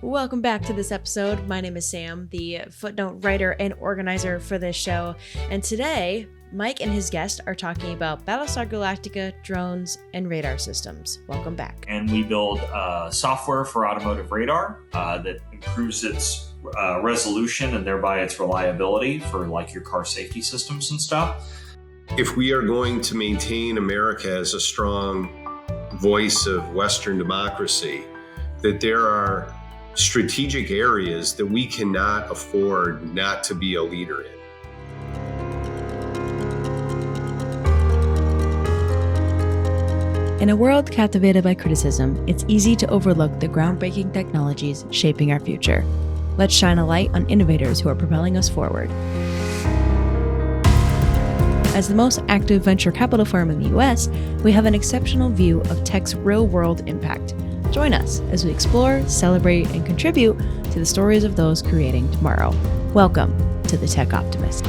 Welcome back to this episode. My name is Sam, the footnote writer and organizer for this show. And today, Mike and his guest are talking about Battlestar Galactica, drones, and radar systems. Welcome back. And we build software for automotive radar that improves its resolution and thereby its reliability for like your car safety systems and stuff. If we are going to maintain America as a strong voice of Western democracy, that there are strategic areas that we cannot afford not to be a leader in. In a world captivated by criticism, it's easy to overlook the groundbreaking technologies shaping our future. Let's shine a light on innovators who are propelling us forward. As the most active venture capital firm in the US, we have an exceptional view of tech's real-world impact. Join us as we explore, celebrate, and contribute to the stories of those creating tomorrow. Welcome to the Tech Optimist.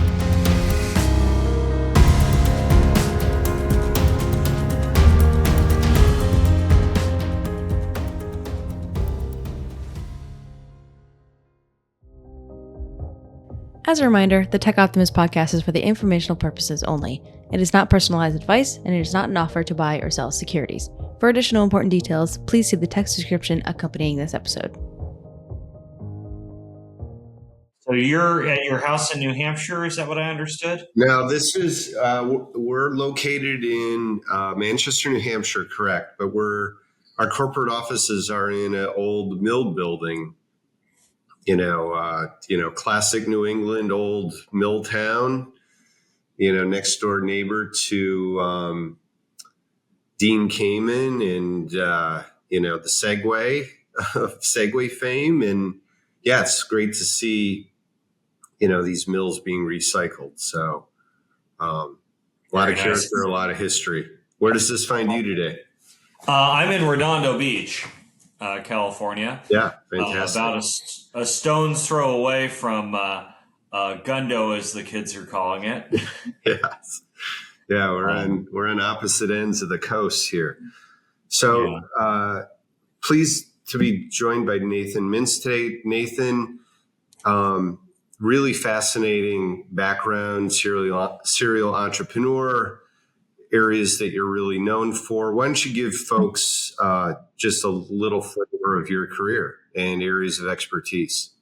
As a reminder, the Tech Optimist podcast is for the informational purposes only. It is not personalized advice, and it is not an offer to buy or sell securities. For additional important details, please see the text description accompanying this episode. So you're at your house in New Hampshire, is that what I understood? Now, this is, we're located in Manchester, New Hampshire, correct, but our corporate offices are in an old mill building, classic New England, old mill town, next door neighbor to Dean Kamen and, the Segway fame. And yeah, it's great to see, these mills being recycled. So a lot of character, a lot of history. Where does this find you today? I'm in Redondo Beach, California. Yeah, fantastic. About a stone's throw away from Gundo, as the kids are calling it. Yes. Yeah, we're on opposite ends of the coast here. So pleased to be joined by Nathan Mintz today. Nathan, really fascinating background, serial entrepreneur, areas that you're really known for. Why don't you give folks just a little flavor of your career and areas of expertise?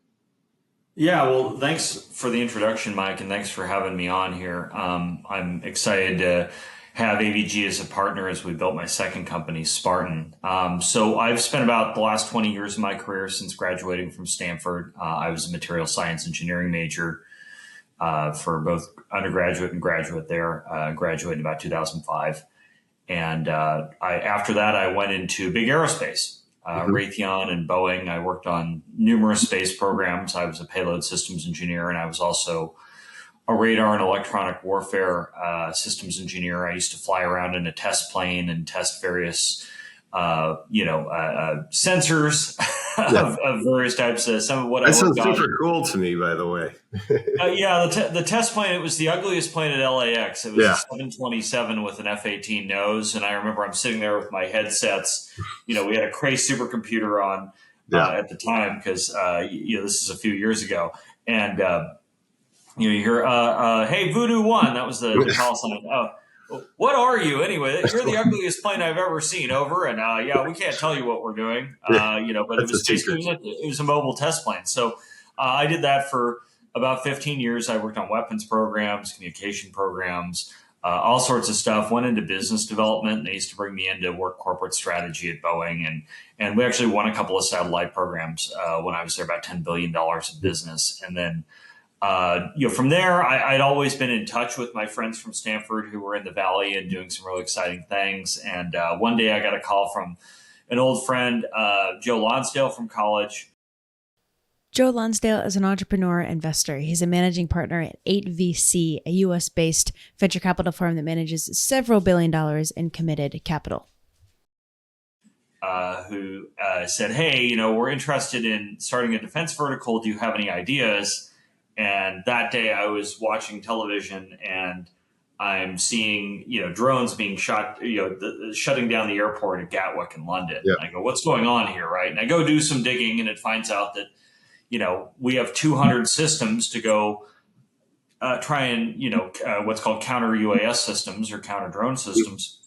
Yeah, well, thanks for the introduction, Mike, and thanks for having me on here. I'm excited to have AVG as a partner as we built my second company, Spartan. So I've spent about the last 20 years of my career since graduating from Stanford. I was a material science engineering major for both undergraduate and graduate there. Graduated in about 2005. And after that, I went into big aerospace. Raytheon and Boeing. I worked on numerous space programs. I was a payload systems engineer, and I was also a radar and electronic warfare systems engineer. I used to fly around in a test plane and test various, sensors of various types. Some of what that I sounds worked on. super cool to me, by the way. The test plane, it was the ugliest plane at LAX. It was a 727 with an F-18 nose. And I remember I'm sitting there with my headsets. We had a Cray supercomputer on at the time because, this is a few years ago. And, you hear, hey, Voodoo 1. That was the call sign. What are you anyway? You're the ugliest plane I've ever seen. Over. And we can't tell you what we're doing. But it was a mobile test plane. So I did that for about 15 years. I worked on weapons programs, communication programs, all sorts of stuff. Went into business development. And they used to bring me in to work corporate strategy at Boeing. And we actually won a couple of satellite programs when I was there, about $10 billion in business. And then from there, I'd always been in touch with my friends from Stanford who were in the Valley and doing some really exciting things. And one day I got a call from an old friend, Joe Lonsdale from college. Joe Lonsdale is an entrepreneur investor. He's a managing partner at 8VC, a US-based venture capital firm that manages several $1 billion in committed capital. Who said, hey, we're interested in starting a defense vertical. Do you have any ideas? And that day I was watching television and I'm seeing, drones being shot, shutting down the airport at Gatwick in London. Yeah. I go, what's going on here, right? And I go do some digging, and it finds out that, we have 200 systems to go try and, what's called counter UAS systems or counter drone systems.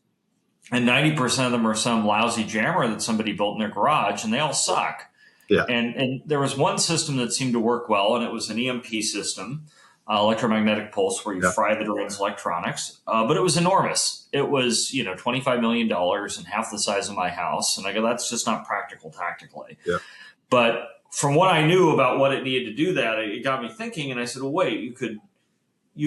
And 90% of them are some lousy jammer that somebody built in their garage, and they all suck. Yeah. And there was one system that seemed to work well, and it was an EMP system, electromagnetic pulse, where you fry the drone's electronics. But it was enormous. It was, $25 million and half the size of my house. And I go, that's just not practical tactically. Yeah. But from what I knew about what it needed to do that, it got me thinking. And I said, well, wait, you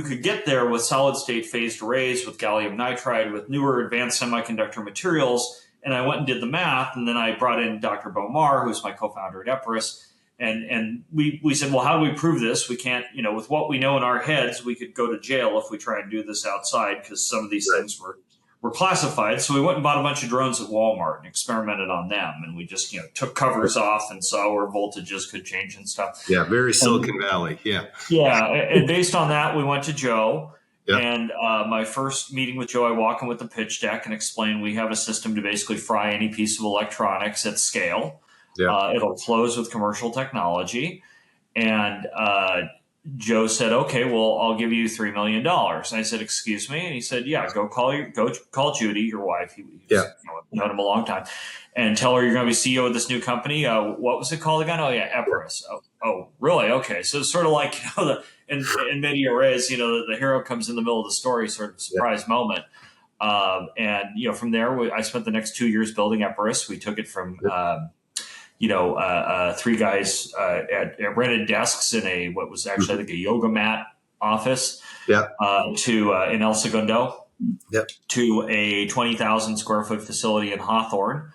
could get there with solid state phased arrays, with gallium nitride, with newer advanced semiconductor materials. And I went and did the math, and then I brought in Dr. Bomar, who's my co-founder at Epirus, and we said, well, how do we prove this? We can't, with what we know in our heads, we could go to jail if we try and do this outside, because some of these things were classified. So we went and bought a bunch of drones at Walmart and experimented on them, and we just took covers off and saw where voltages could change and stuff. Yeah, very Silicon Valley. Yeah. Yeah, and based on that, we went to Joe. Yeah. And my first meeting with Joe, I walk in with the pitch deck and explain we have a system to basically fry any piece of electronics at scale. Yeah. It'll close with commercial technology. And Joe said, okay, well, I'll give you $3 million. And I said, excuse me? And he said, yeah, go call Judy, your wife. He's known him a long time. And tell her you're going to be CEO of this new company. What was it called again? Oh, yeah, Epirus. Oh, really? Okay. So it's sort of like, in many arrays, the hero comes in the middle of the story, sort of surprise moment. And from there, I spent the next 2 years building Epirus. We took it from, three guys at rented desks in what was actually, I think, a yoga mat office to in El Segundo to a 20,000 square foot facility in Hawthorne.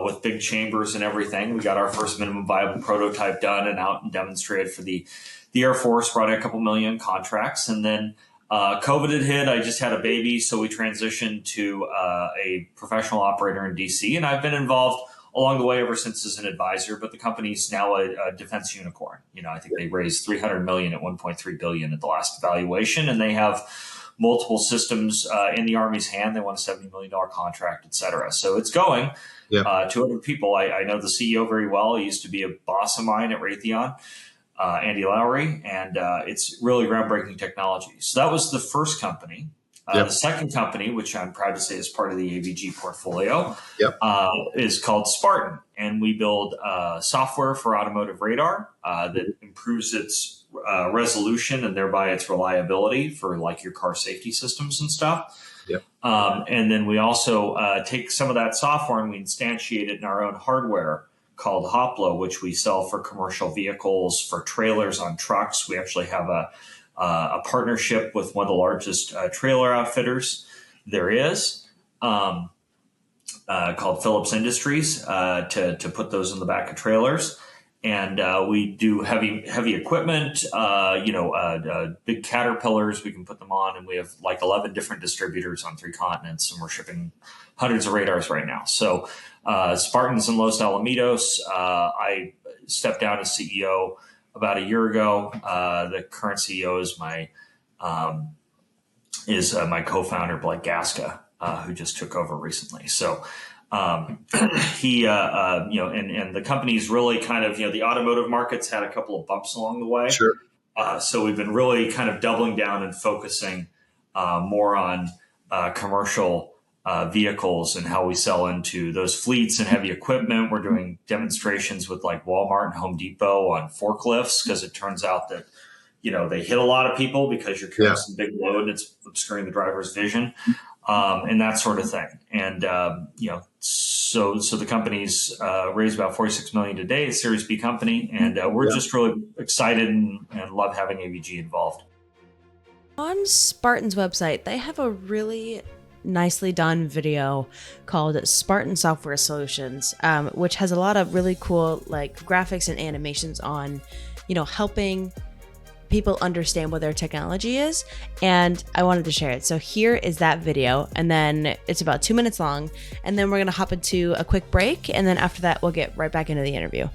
With big chambers and everything. We got our first minimum viable prototype done and out and demonstrated for the Air Force, brought in a couple million contracts. And then COVID had hit. I just had a baby, so we transitioned to a professional operator in DC. And I've been involved along the way ever since as an advisor, but the company's now a defense unicorn. I think they raised $300 million at $1.3 billion at the last valuation, and they have multiple systems in the Army's hand. They won a $70 million contract, et cetera. So it's going. 200 people. I know the CEO very well. He used to be a boss of mine at Raytheon, Andy Lowry, and it's really groundbreaking technology. So that was the first company. The second company, which I'm proud to say is part of the AVG portfolio, is called Spartan. And we build software for automotive radar that improves its resolution and thereby its reliability for like your car safety systems and stuff. And then we also take some of that software and we instantiate it in our own hardware called Hoplo, which we sell for commercial vehicles, for trailers on trucks. We actually have a partnership with one of the largest trailer outfitters there is, called Phillips Industries, to put those in the back of trailers. And we do heavy equipment, big Caterpillars we can put them on. And we have like 11 different distributors on 3 continents, and we're shipping hundreds of radars right now. So Spartan's in Los Alamitos. I stepped down as CEO about a year ago. The current CEO is my co-founder, Blake Gasca, who just took over recently. So he, and the company's really kind of, the automotive market's had a couple of bumps along the way. Sure. So we've been really kind of doubling down and focusing more on commercial vehicles and how we sell into those fleets and heavy equipment. We're doing demonstrations with like Walmart and Home Depot on forklifts, because it turns out that, they hit a lot of people because you're carrying some big load and it's obscuring the driver's vision. And that sort of thing. And, so the company's raised about $46 million today, a Series B company. And we're just really excited and love having AVG involved. On Spartan's website, they have a really nicely done video called Spartan Software Solutions, which has a lot of really cool like graphics and animations on, helping people understand what their technology is, and I wanted to share it. So here is that video, and then it's about 2 minutes long, and then we're gonna hop into a quick break, and then after that we'll get right back into the interview.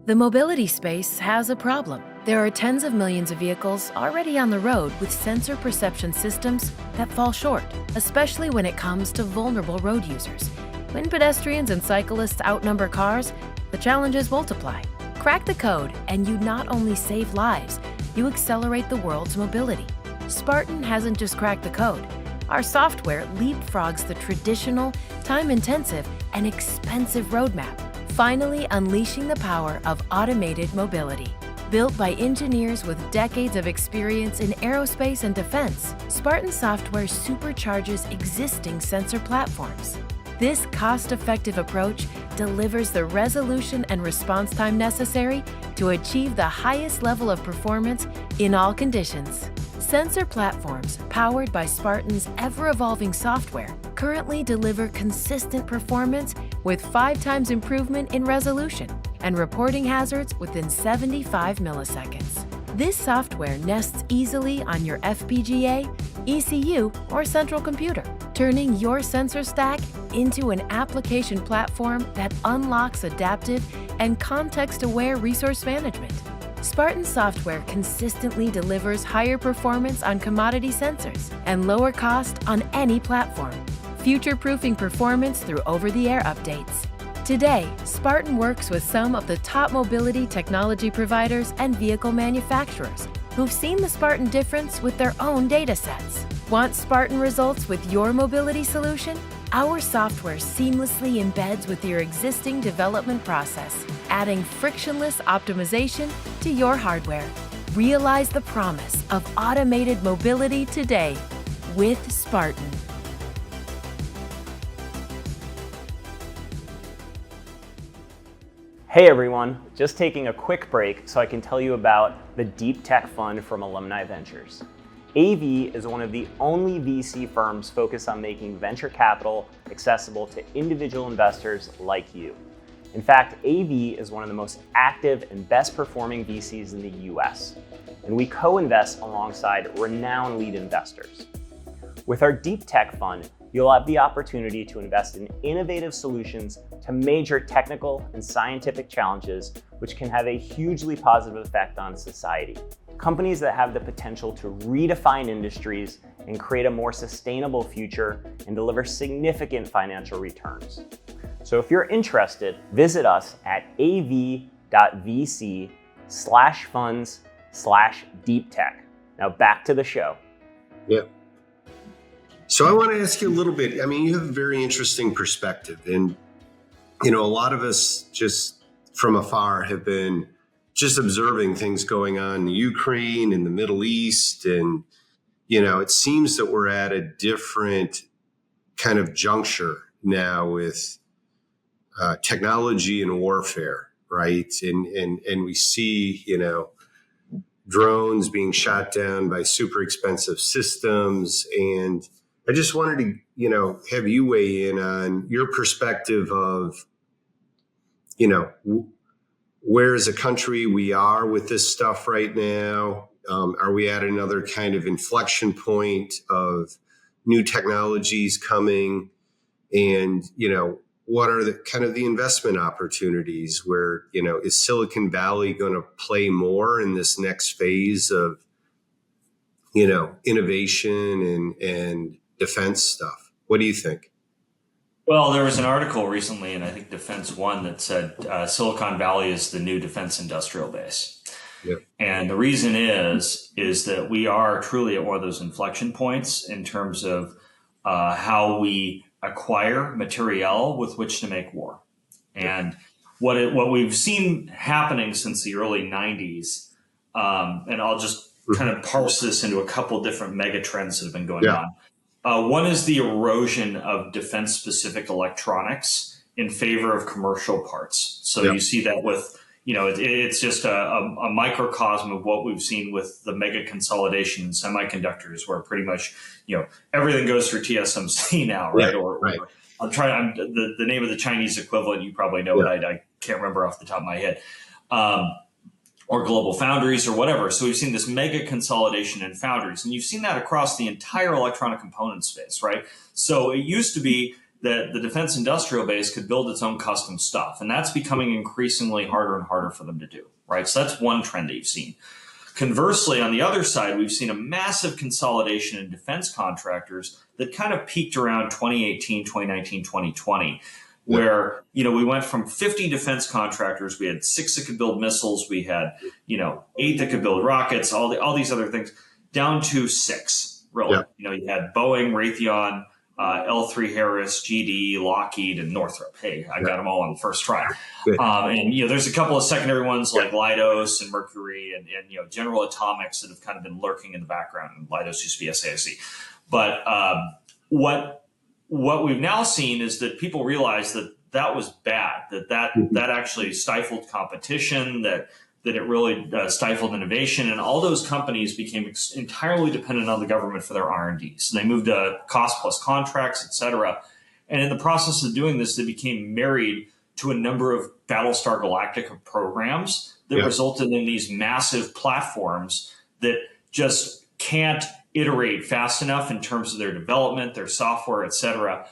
The mobility space has a problem. There are tens of millions of vehicles already on the road with sensor perception systems that fall short, especially when it comes to vulnerable road users. When pedestrians and cyclists outnumber cars, the challenges multiply. Crack the code, and you not only save lives, you accelerate the world's mobility. Spartan hasn't just cracked the code. Our software leapfrogs the traditional, time-intensive, and expensive roadmap, finally unleashing the power of automated mobility. Built by engineers with decades of experience in aerospace and defense, Spartan software supercharges existing sensor platforms. This cost-effective approach delivers the resolution and response time necessary to achieve the highest level of performance in all conditions. Sensor platforms, powered by Spartan's ever-evolving software, currently deliver consistent performance with 5 times improvement in resolution and reporting hazards within 75 milliseconds. This software nests easily on your FPGA, ECU, or central computer, turning your sensor stack into an application platform that unlocks adaptive and context-aware resource management. Spartan software consistently delivers higher performance on commodity sensors and lower cost on any platform, future-proofing performance through over-the-air updates. Today, Spartan works with some of the top mobility technology providers and vehicle manufacturers who've seen the Spartan difference with their own data sets. Want Spartan results with your mobility solution? Our software seamlessly embeds with your existing development process, adding frictionless optimization to your hardware. Realize the promise of automated mobility today with Spartan. Hey everyone, just taking a quick break so I can tell you about the Deep Tech Fund from Alumni Ventures. AV is one of the only VC firms focused on making venture capital accessible to individual investors like you. In fact, AV is one of the most active and best performing VCs in the US, and we co-invest alongside renowned lead investors. With our Deep Tech Fund, you'll have the opportunity to invest in innovative solutions to major technical and scientific challenges, which can have a hugely positive effect on society. Companies that have the potential to redefine industries and create a more sustainable future and deliver significant financial returns. So if you're interested, visit us at av.vc/funds/deeptech. Now back to the show. Yeah. So I want to ask you a little bit. I mean, you have a very interesting perspective, and a lot of us just from afar have been just observing things going on in Ukraine, in the Middle East, and it seems that we're at a different kind of juncture now with technology and warfare, right? And we see drones being shot down by super expensive systems, and I just wanted to, have you weigh in on your perspective of, where as a country we are with this stuff right now. Are we at another kind of inflection point of new technologies coming? And, what are the kind of the investment opportunities where, is Silicon Valley going to play more in this next phase of, innovation and defense stuff? What do you think? Well, there was an article recently, and I think Defense One, that said Silicon Valley is the new defense industrial base. Yep. And the reason is that we are truly at one of those inflection points in terms of how we acquire materiel with which to make war. And what we've seen happening since the early 90s, and I'll just kind of parse this into a couple different mega trends that have been going on. One is the erosion of defense-specific electronics in favor of commercial parts. So you see that with, it's just a microcosm of what we've seen with the mega consolidation in semiconductors, where pretty much, everything goes through TSMC now, right? Or I'm trying. The name of the Chinese equivalent, you probably know, but I can't remember off the top of my head. Or global foundries or whatever. So we've seen this mega consolidation in foundries, and you've seen that across the entire electronic component space, right? So it used to be that the defense industrial base could build its own custom stuff. And that's becoming increasingly harder and harder for them to do, right? So that's one trend that you've seen. Conversely, on the other side, we've seen a massive consolidation in defense contractors that kind of peaked around 2018, 2019, 2020, where, we went from 50 defense contractors. We had 6 that could build missiles. We had, 8 that could build rockets, all these other things, down to 6, really. Yeah. You had Boeing, Raytheon, L3 Harris, GD, Lockheed, and Northrop. Hey, I got them all on the first try. And there's a couple of secondary ones like Leidos and Mercury and General Atomics that have kind of been lurking in the background. And Leidos used to be SAIC. But what we've now seen is that people realize that was bad, that actually stifled competition, that it really stifled innovation, and all those companies became entirely dependent on the government for their R&D. So they moved to cost plus contracts, et cetera. And in the process of doing this, they became married to a number of Battlestar Galactica programs that resulted in these massive platforms that just can't iterate fast enough in terms of their development, their software, et cetera,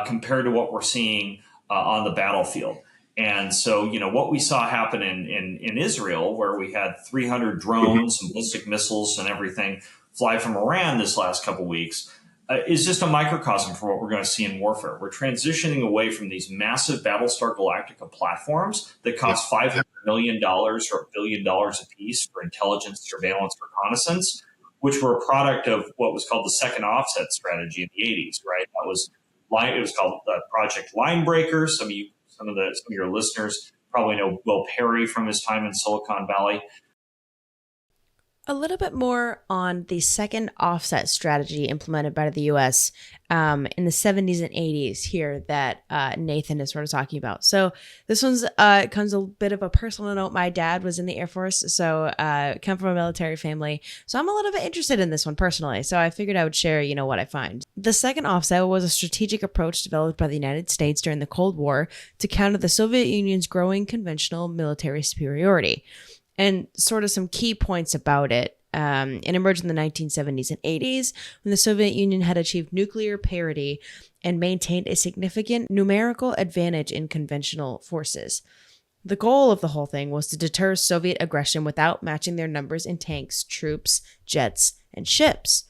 compared to what we're seeing on the battlefield. And so, what we saw happen in Israel, where we had 300 drones and ballistic missiles and everything fly from Iran this last couple of weeks, is just a microcosm for what we're going to see in warfare. We're transitioning away from these massive Battlestar Galactica platforms that cost $500 million or $1 billion a piece for intelligence, surveillance, reconnaissance, which were a product of what was called the second offset strategy in the 80s, right? It was called Project Linebreaker. Some of your listeners probably know Will Perry from his time in Silicon Valley. A little bit more on the second offset strategy implemented by the U.S. In the 70s and 80s here that Nathan is sort of talking about. So this one's comes a bit of a personal note. My dad was in the Air Force, so come from a military family. So I'm a little bit interested in this one personally. So I figured I would share, what I find. The second offset was a strategic approach developed by the United States during the Cold War to counter the Soviet Union's growing conventional military superiority. And sort of some key points about it. It emerged in the 1970s and 80s when the Soviet Union had achieved nuclear parity and maintained a significant numerical advantage in conventional forces. The goal of the whole thing was to deter Soviet aggression without matching their numbers in tanks, troops, jets, and ships.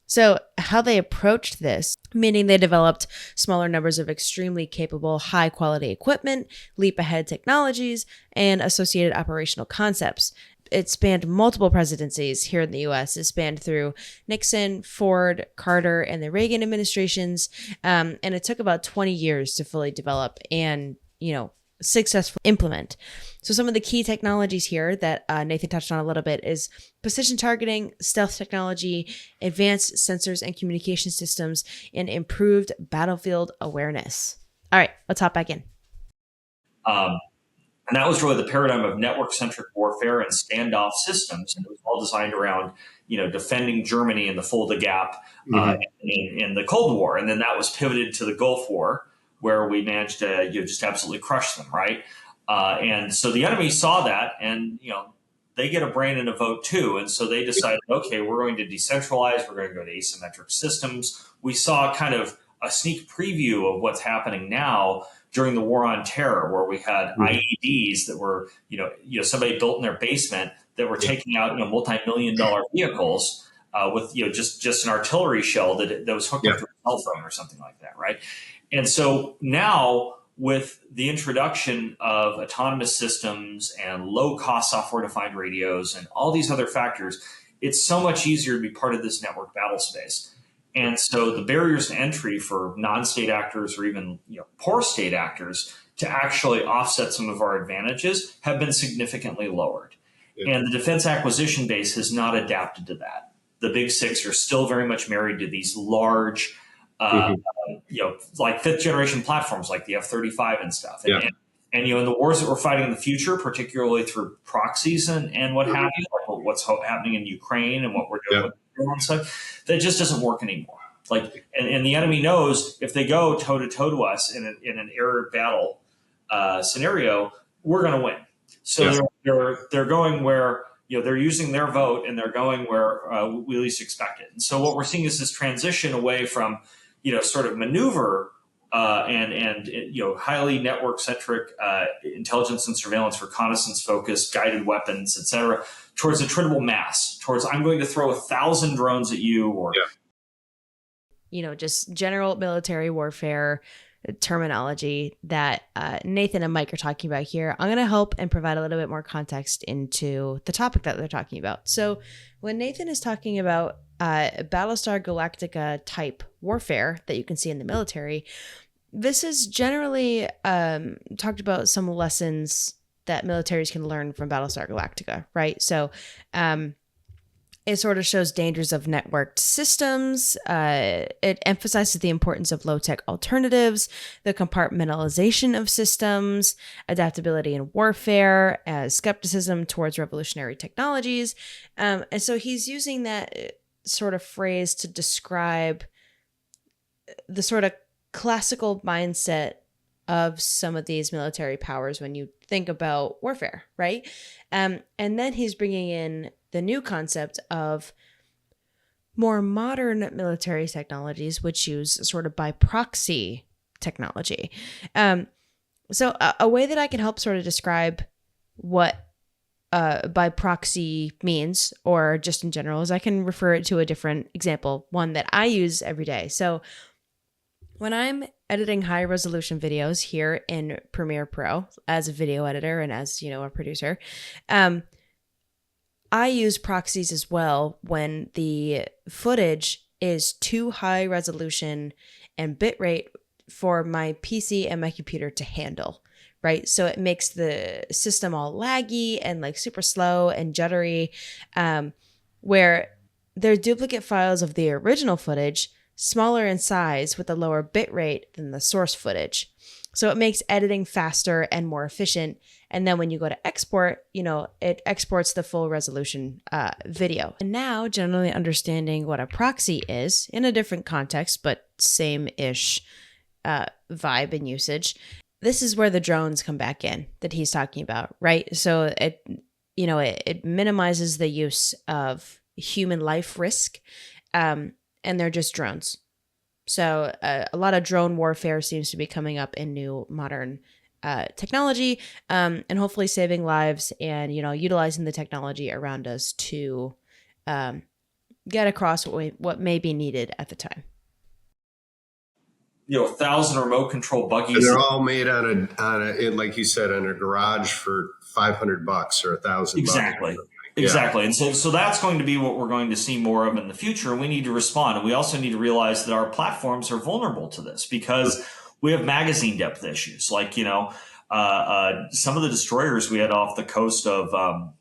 So how they approached this, meaning they developed smaller numbers of extremely capable, high-quality equipment, leap-ahead technologies, and associated operational concepts. It spanned multiple presidencies here in the U.S. It spanned through Nixon, Ford, Carter, and the Reagan administrations, and it took about 20 years to fully develop and, successfully implement. So some of the key technologies here that Nathan touched on a little bit is precision targeting, stealth technology, advanced sensors and communication systems, and improved battlefield awareness. All right, let's hop back in. And that was really the paradigm of network-centric warfare and standoff systems. And it was all designed around, defending Germany in the Fulda Gap in the Cold War. And then that was pivoted to the Gulf War, where we managed to just absolutely crush them, right? And so the enemy saw that, and they get a brain and a vote too. And so they decided, okay, we're going to decentralize. We're going to go to asymmetric systems. We saw kind of a sneak preview of what's happening now during the War on Terror, where we had IEDs that were, somebody built in their basement that were taking out, multi-million-dollar vehicles with, just an artillery shell that was hooked up to a cell phone or something like that, right? And so now, with the introduction of autonomous systems and low-cost software-defined radios and all these other factors, it's so much easier to be part of this network battle space. And so the barriers to entry for non-state actors or even poor state actors to actually offset some of our advantages have been significantly lowered. Yeah. And the defense acquisition base has not adapted to that. The big six are still very much married to these large, like fifth generation platforms like the F-35 and stuff. And in the wars that we're fighting in the future, particularly through proxies and what have you, like what's happening in Ukraine and what we're doing with and stuff, that just doesn't work anymore. Like, and the enemy knows if they go toe to toe to us in an air battle scenario, we're going to win. So they're going where they're using their vote and they're going where we least expect it. And so what we're seeing is this transition away from sort of maneuver and highly network centric intelligence and surveillance, reconnaissance focused, guided weapons, et cetera, towards attritable mass, towards I'm going to throw 1,000 drones at you, or just general military warfare terminology that Nathan and Mike are talking about here. I'm going to help and provide a little bit more context into the topic that they're talking about. So when Nathan is talking about Battlestar Galactica type warfare that you can see in the military, this is generally talked about some lessons that militaries can learn from Battlestar Galactica, right? So it sort of shows dangers of networked systems. It emphasizes the importance of low-tech alternatives, the compartmentalization of systems, adaptability in warfare, skepticism towards revolutionary technologies. And so he's using that sort of phrase to describe the sort of classical mindset of some of these military powers when you think about warfare, right? And then he's bringing in the new concept of more modern military technologies, which use sort of by proxy technology. So a way that I can help sort of describe what by proxy means, or just in general, is I can refer it to a different example, one that I use every day. So when I'm editing high resolution videos here in Premiere Pro as a video editor and as, a producer, I use proxies as well when the footage is too high resolution and bitrate for my PC and my computer to handle, right? So it makes the system all laggy and like super slow and jittery, where they're duplicate files of the original footage, smaller in size with a lower bitrate than the source footage. So it makes editing faster and more efficient. And then when you go to export, it exports the full resolution video. And now generally understanding what a proxy is in a different context, but same-ish vibe and usage. This is where the drones come back in that he's talking about, right? So it minimizes the use of human life risk, and they're just drones. So a lot of drone warfare seems to be coming up in new modern technology, and hopefully saving lives and, utilizing the technology around us to get across what may be needed at the time. 1,000 remote control buggies. And they're all made on a like you said, on a garage for $500 or $1,000. Exactly. Exactly. And so that's going to be what we're going to see more of in the future. And we need to respond. And we also need to realize that our platforms are vulnerable to this because we have magazine depth issues. Like, some of the destroyers we had off the coast of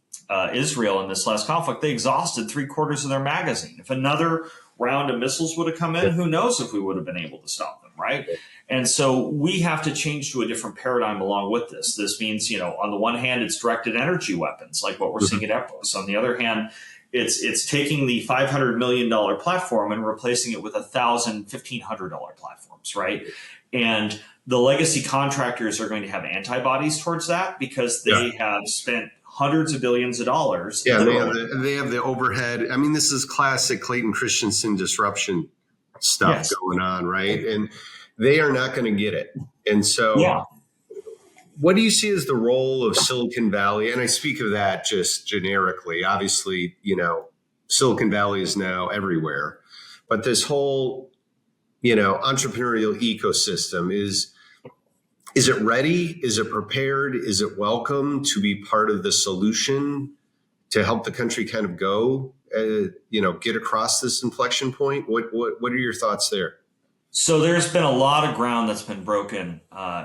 Israel in this last conflict, they exhausted 3/4 of their magazine. If another round of missiles would have come in, who knows if we would have been able to stop them, right? And so we have to change to a different paradigm along with this. This means, on the one hand, it's directed energy weapons, like what we're seeing at Epros. On the other hand, it's taking the $500 million platform and replacing it with $1,000, $1,500 platforms, right? And the legacy contractors are going to have antibodies towards that because they have spent hundreds of billions of dollars. Yeah, they have the overhead. I mean, this is classic Clayton Christensen disruption stuff going on, right? And they are not going to get it. And so what do you see as the role of Silicon Valley? And I speak of that just generically. Obviously, Silicon Valley is now everywhere. But this whole, entrepreneurial ecosystem is it ready? Is it prepared? Is it welcome to be part of the solution to help the country kind of go, get across this inflection point? What are your thoughts there? So there's been a lot of ground that's been broken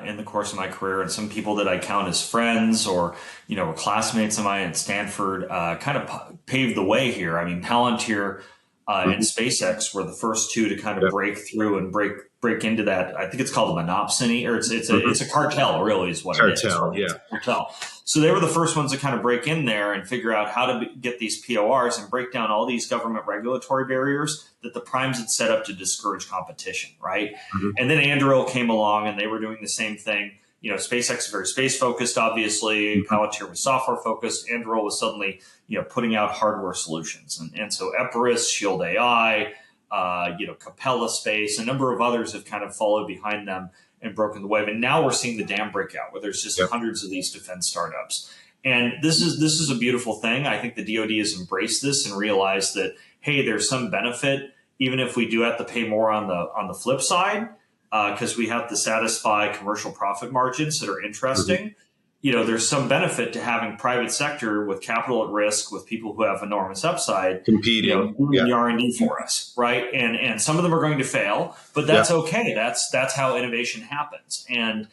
in the course of my career, and some people that I count as friends or, were classmates of mine at Stanford kind of paved the way here. I mean, Palantir and SpaceX were the first two to kind of break through and break into that. I think it's called a monopsony, or it's a cartel, really, is what it is. It's a cartel. So they were the first ones to kind of break in there and figure out how to get these PORs and break down all these government regulatory barriers that the primes had set up to discourage competition, right? And then Anduril came along and they were doing the same thing. SpaceX is very space focused, obviously. Palantir was software focused. Anduril was suddenly, putting out hardware solutions. And so Epirus, Shield AI, Capella Space, a number of others have kind of followed behind them and broken the wave. And now we're seeing the dam break out where there's just hundreds of these defense startups. And this is a beautiful thing. I think the DoD has embraced this and realized that, hey, there's some benefit, even if we do have to pay more on the flip side, because we have to satisfy commercial profit margins that are interesting. There's some benefit to having private sector with capital at risk, with people who have enormous upside competing, doing the R&D for us, right? And some of them are going to fail, but that's okay. That's how innovation happens. And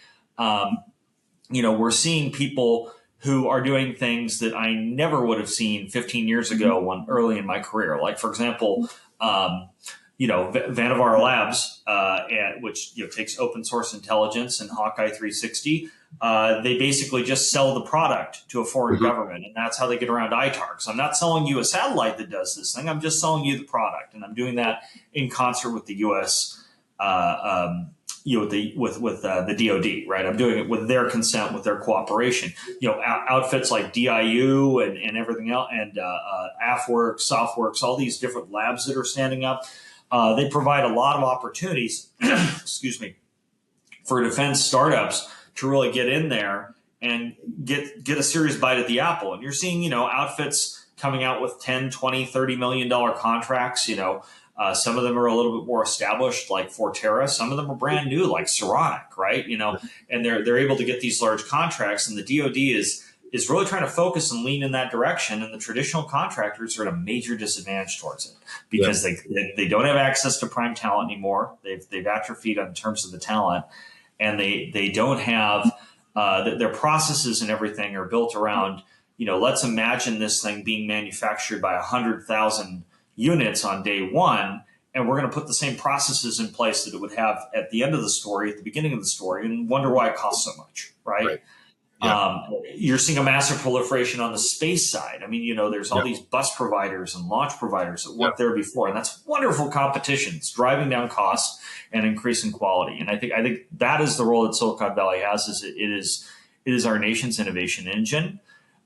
we're seeing people who are doing things that I never would have seen 15 years ago early in my career. Like, for example, Vannevar Labs, which takes open source intelligence and Hawkeye 360. They basically just sell the product to a foreign government, and that's how they get around ITAR. So I'm not selling you a satellite that does this thing. I'm just selling you the product, and I'm doing that in concert with the U.S. With the DoD, right? I'm doing it with their consent, with their cooperation. Outfits like DIU and everything else, and AFWorks, SoftWorks, all these different labs that are standing up. They provide a lot of opportunities, excuse me, for defense startups to really get in there and get a serious bite at the apple. And you're seeing, outfits coming out with 10, 20, $30 million contracts. Some of them are a little bit more established, like Forterra. Some of them are brand new, like Saronic, right? And they're able to get these large contracts. And the DoD is really trying to focus and lean in that direction. And the traditional contractors are at a major disadvantage towards it because they don't have access to prime talent anymore. They've atrophied in terms of the talent, and they don't have their processes and everything are built around, let's imagine this thing being manufactured by 100,000 units on day one, and we're going to put the same processes in place that it would have at the end of the story, at the beginning of the story, and wonder why it costs so much, right? Yeah. You're seeing a massive proliferation on the space side. I mean, there's all these bus providers and launch providers that weren't there before, and that's wonderful competition. It's driving down costs and increasing quality. And I think that is the role that Silicon Valley has. It is our nation's innovation engine.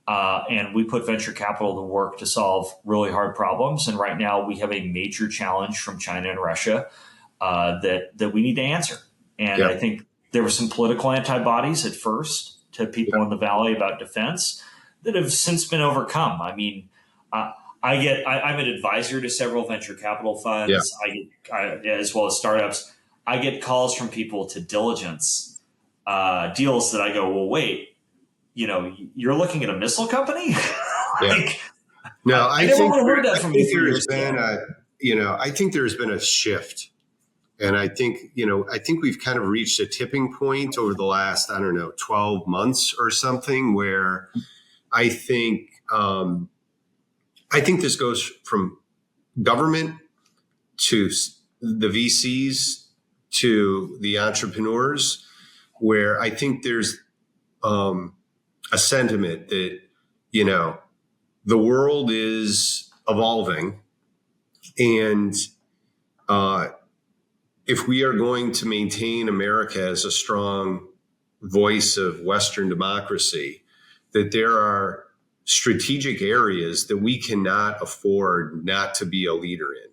And we put venture capital to work to solve really hard problems. And right now we have a major challenge from China and Russia that we need to answer. And I think there were some political antibodies at first to people in the Valley about defense that have since been overcome. I mean, I'm an advisor to several venture capital funds, as well as startups. I get calls from people to diligence deals that I go, well, wait, you're looking at a missile company? No, I think heard that from there's been I think there's been a shift. And I think we've kind of reached a tipping point over the last, 12 months or something, where I think this goes from government to the VCs to the entrepreneurs, where I think there's a sentiment that, the world is evolving, and if we are going to maintain America as a strong voice of Western democracy, that there are strategic areas that we cannot afford not to be a leader in.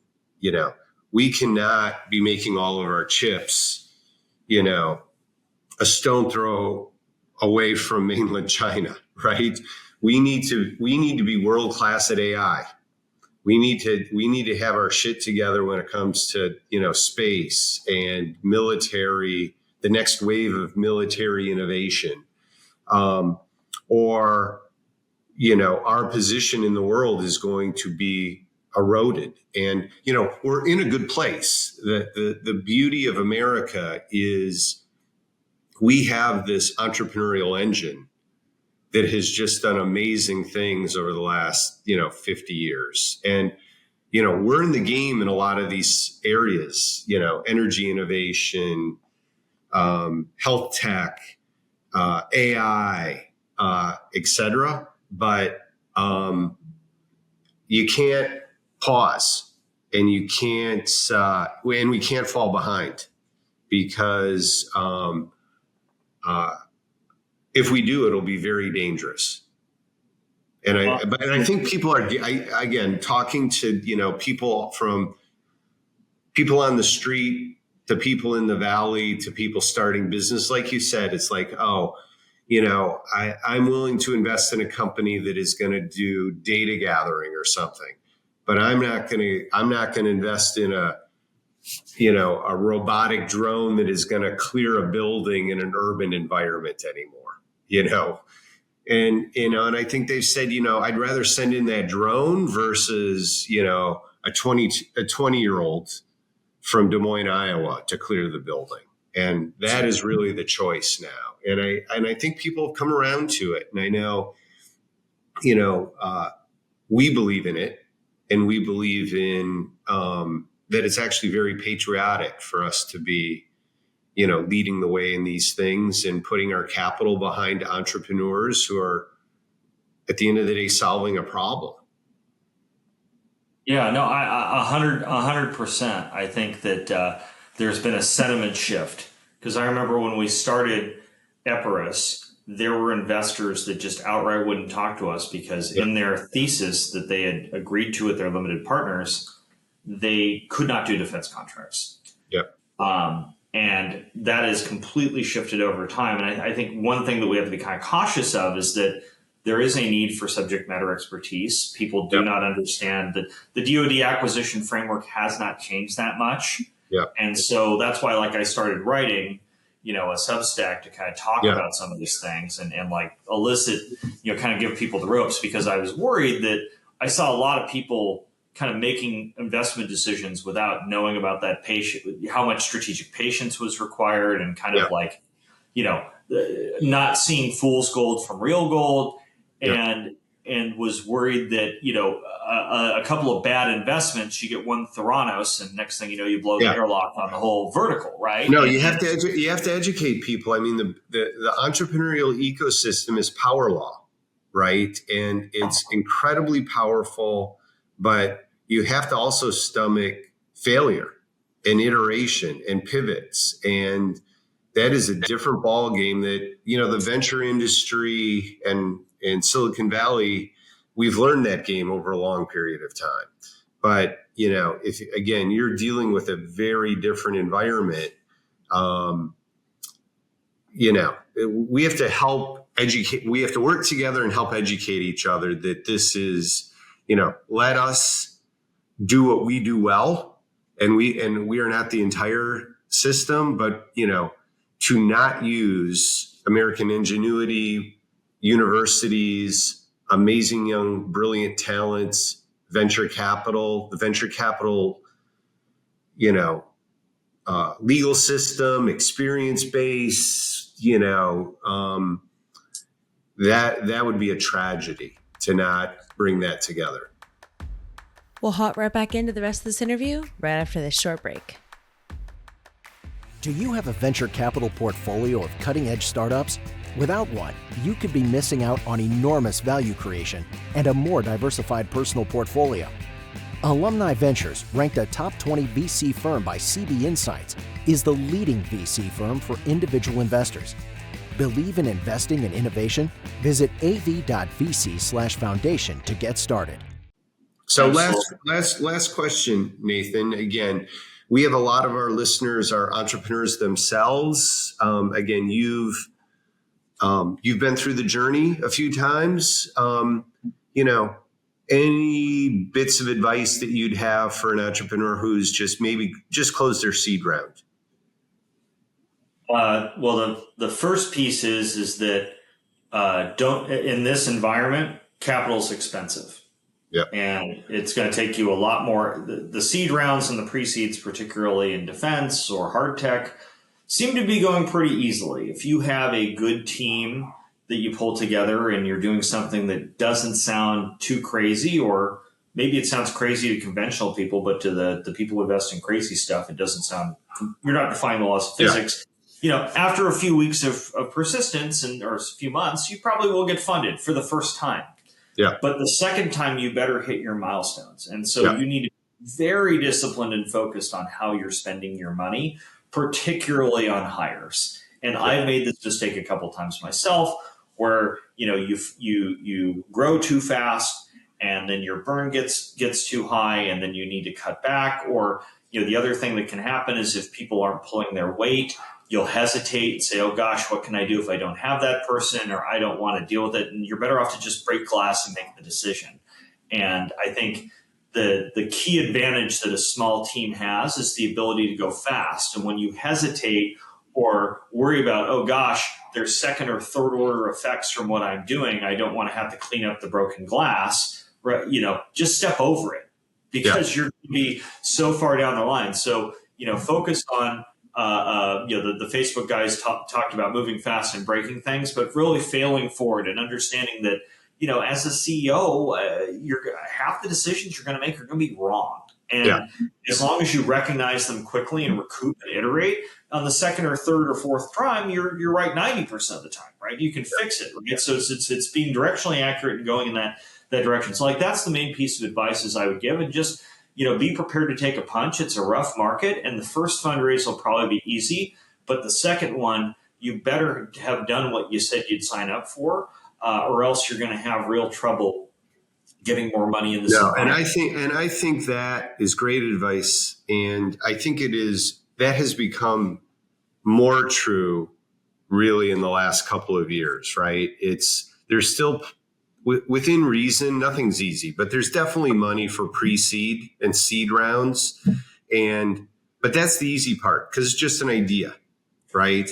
We cannot be making all of our chips, a stone throw away from mainland China, right? We need to be world-class at AI. We need to have our shit together when it comes to, space and military, the next wave of military innovation. Or our position in the world is going to be eroded. And, we're in a good place. The beauty of America is we have this entrepreneurial engine that has just done amazing things over the last, 50 years. And, we're in the game in a lot of these areas, energy innovation, health tech, AI, et cetera. But you can't pause, and you can't, and we can't fall behind, because if we do, it'll be very dangerous. And I think people are, again, talking to, people from people on the street, to people in the valley, to people starting business. Like you said, it's like, oh, I'm willing to invest in a company that is going to do data gathering or something, but I'm not going to invest in a robotic drone that is going to clear a building in an urban environment anymore, and I think they've said, I'd rather send in that drone versus, a 20-year-old from Des Moines, Iowa to clear the building. And that is really the choice now. And I think people have come around to it. And I know, we believe in it, and we believe in that it's actually very patriotic for us to be, leading the way in these things and putting our capital behind entrepreneurs who are, at the end of the day, solving a problem. Yeah, no, 100%. I think that there's been a sentiment shift, because I remember when we started Epirus, there were investors that just outright wouldn't talk to us because in their thesis that they had agreed to with their limited partners, they could not do defense contracts. Yep. And that has completely shifted over time. And I think one thing that we have to be kind of cautious of is that there is a need for subject matter expertise. People do not understand that the DoD acquisition framework has not changed that much. Yep. And so that's why, I started writing, a Substack to kind of talk about some of these things and elicit, kind of give people the ropes, because I was worried that I saw a lot of people kind of making investment decisions without knowing about that how much strategic patience was required, and kind of not seeing fool's gold from real gold, and was worried that, a couple of bad investments, you get one Theranos, and next thing you know, you blow the airlock on the whole vertical, right? No, you have to educate people. I mean, the entrepreneurial ecosystem is power law, right? And it's incredibly powerful, but you have to also stomach failure and iteration and pivots. And that is a different ball game that, the venture industry and Silicon Valley, we've learned that game over a long period of time. But, if again, you're dealing with a very different environment, we have to help educate. We have to work together and help educate each other that this is, let us do what we do well. And we are not the entire system, but, to not use American ingenuity, universities, amazing young, brilliant talents, venture capital, the venture capital, legal system, experience base, that would be a tragedy to not bring that together. We'll hop right back into the rest of this interview right after this short break. Do you have a venture capital portfolio of cutting-edge startups? Without one, you could be missing out on enormous value creation and a more diversified personal portfolio. Alumni Ventures, ranked a top 20 VC firm by CB Insights, is the leading VC firm for individual investors. Believe in investing in innovation? Visit av.vc/foundation to get started. So last question, Nathan. Again, we have a lot of our listeners are entrepreneurs themselves. Again, you've been through the journey a few times. Any bits of advice that you'd have for an entrepreneur who's just closed their seed round? Well, the first piece is that don't, in this environment, capital's expensive. Yeah. And it's going to take you a lot more. The seed rounds and the pre-seeds, particularly in defense or hard tech, seem to be going pretty easily. If you have a good team that you pull together and you're doing something that doesn't sound too crazy, or maybe it sounds crazy to conventional people, but to the people who invest in crazy stuff, it doesn't sound, you're not defying the laws of physics. After a few weeks of persistence or a few months, you probably will get funded for the first time. Yeah. But the second time, you better hit your milestones. And so you need to be very disciplined and focused on how you're spending your money, particularly on hires. And I've made this mistake a couple times myself, where you grow too fast and then your burn gets too high and then you need to cut back, or the other thing that can happen is if people aren't pulling their weight, you'll hesitate and say, oh gosh, what can I do if I don't have that person, or I don't want to deal with it? And you're better off to just break glass and make the decision. And I think the key advantage that a small team has is the ability to go fast. And when you hesitate or worry about, oh gosh, there's second or third order effects from what I'm doing, I don't want to have to clean up the broken glass, right? Just step over it, because you're going to be so far down the line. So, focus on, the Facebook guys talked about moving fast and breaking things, but really failing forward and understanding that, as a CEO, half the decisions you're going to make are going to be wrong. And as long as you recognize them quickly and recoup and iterate, on the second or third or fourth time, you're right 90% of the time, right? You can fix it, right? So it's being directionally accurate and going in that direction. So that's the main piece of advice is I would give, and just, be prepared to take a punch. It's a rough market, and the first fundraise will probably be easy, but the second one, you better have done what you said you'd sign up for, or else you're going to have real trouble getting more money in the and I think that is great advice, and I think that has become more true really in the last couple of years, right? There's still, within reason, nothing's easy, but there's definitely money for pre-seed and seed rounds, but that's the easy part because it's just an idea, right?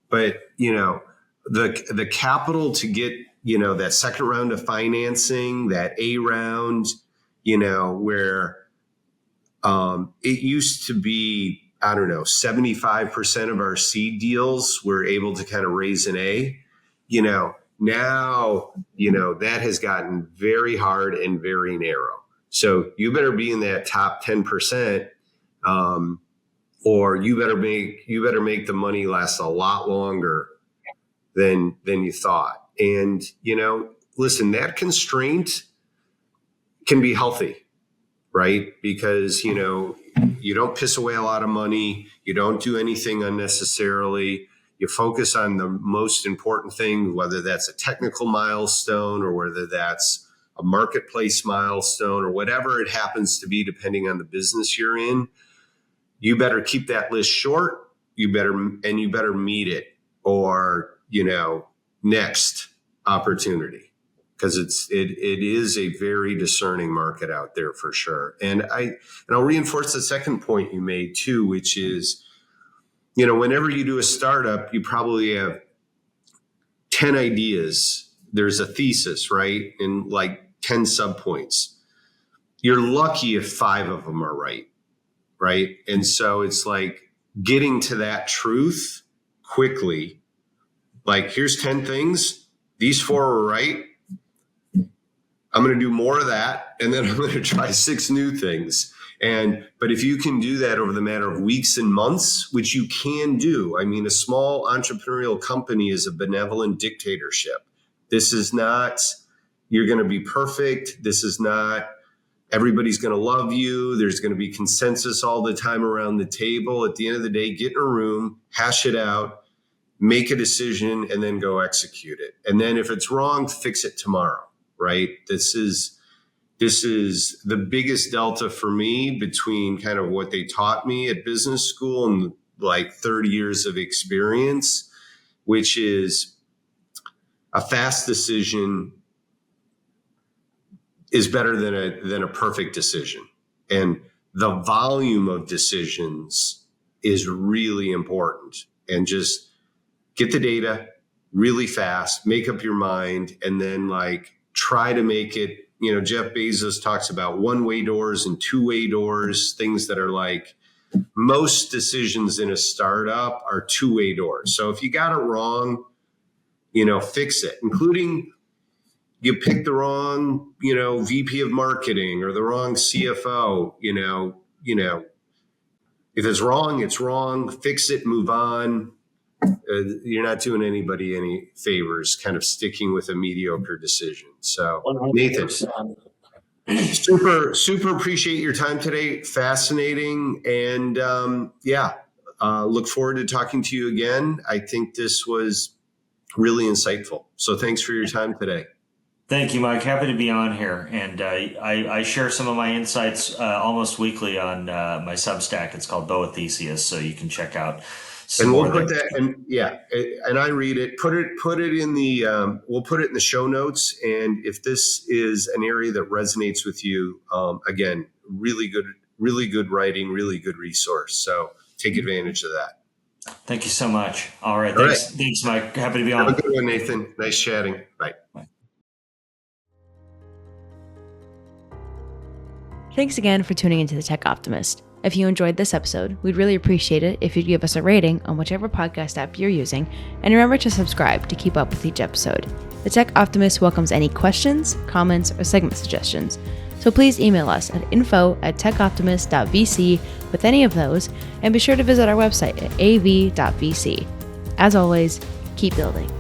But the capital to get that second round of financing, that A round, where it used to be, I don't know, 75% of our seed deals were able to kind of raise an A. Now, that has gotten very hard and very narrow. So you better be in that top 10%, or you better make the money last a lot longer than you thought. And, listen, that constraint can be healthy, right? Because, you don't piss away a lot of money. You don't do anything unnecessarily. You focus on the most important thing, whether that's a technical milestone or whether that's a marketplace milestone or whatever it happens to be, depending on the business you're in. You better keep that list short. You better meet it, or, next opportunity, because it is a very discerning market out there for sure. And I'll reinforce the second point you made too, which is, whenever you do a startup, you probably have 10 ideas. There's a thesis, right? And like 10 subpoints. You're lucky if 5 of them are right? And so it's like getting to that truth quickly. Like, here's 10 things. These 4 are right. I'm going to do more of that. And then I'm going to try 6 new things. But if you can do that over the matter of weeks and months, which you can do, I mean, a small entrepreneurial company is a benevolent dictatorship. This is not, you're going to be perfect. This is not, everybody's going to love you. There's going to be consensus all the time around the table. At the end of the day, get in a room, hash it out, make a decision, and then go execute it. And then if it's wrong, fix it tomorrow, right? This is the biggest delta for me between kind of what they taught me at business school and like 30 years of experience, which is a fast decision is better than a perfect decision. And the volume of decisions is really important. And just get the data really fast, make up your mind, and then like try to make it, Jeff Bezos talks about one-way doors and two-way doors, things that are like, most decisions in a startup are two-way doors. So if you got it wrong, fix it, including you picked the wrong, VP of marketing or the wrong CFO, if it's wrong, it's wrong, fix it, move on. You're not doing anybody any favors kind of sticking with a mediocre decision. So 100%. Nathan, super appreciate your time today. Fascinating. And look forward to talking to you again. I think this was really insightful. So thanks for your time today. Thank you, Mike. Happy to be on here. And I share some of my insights almost weekly on my Substack. It's called Boa Theseus, so you can check out. And we'll put that, and I read it. Put it in the. We'll put it in the show notes. And if this is an area that resonates with you, again, really good writing, really good resource. So take advantage of that. Thank you so much. All right. All Thanks, Mike. Happy to be on. Have a good one, Nathan. Nice chatting. Bye. Thanks again for tuning into the Tech Optimist. If you enjoyed this episode, we'd really appreciate it if you'd give us a rating on whichever podcast app you're using, and remember to subscribe to keep up with each episode. The Tech Optimist welcomes any questions, comments, or segment suggestions, so please email us at info@techoptimist.vc with any of those, and be sure to visit our website at av.vc. As always, keep building.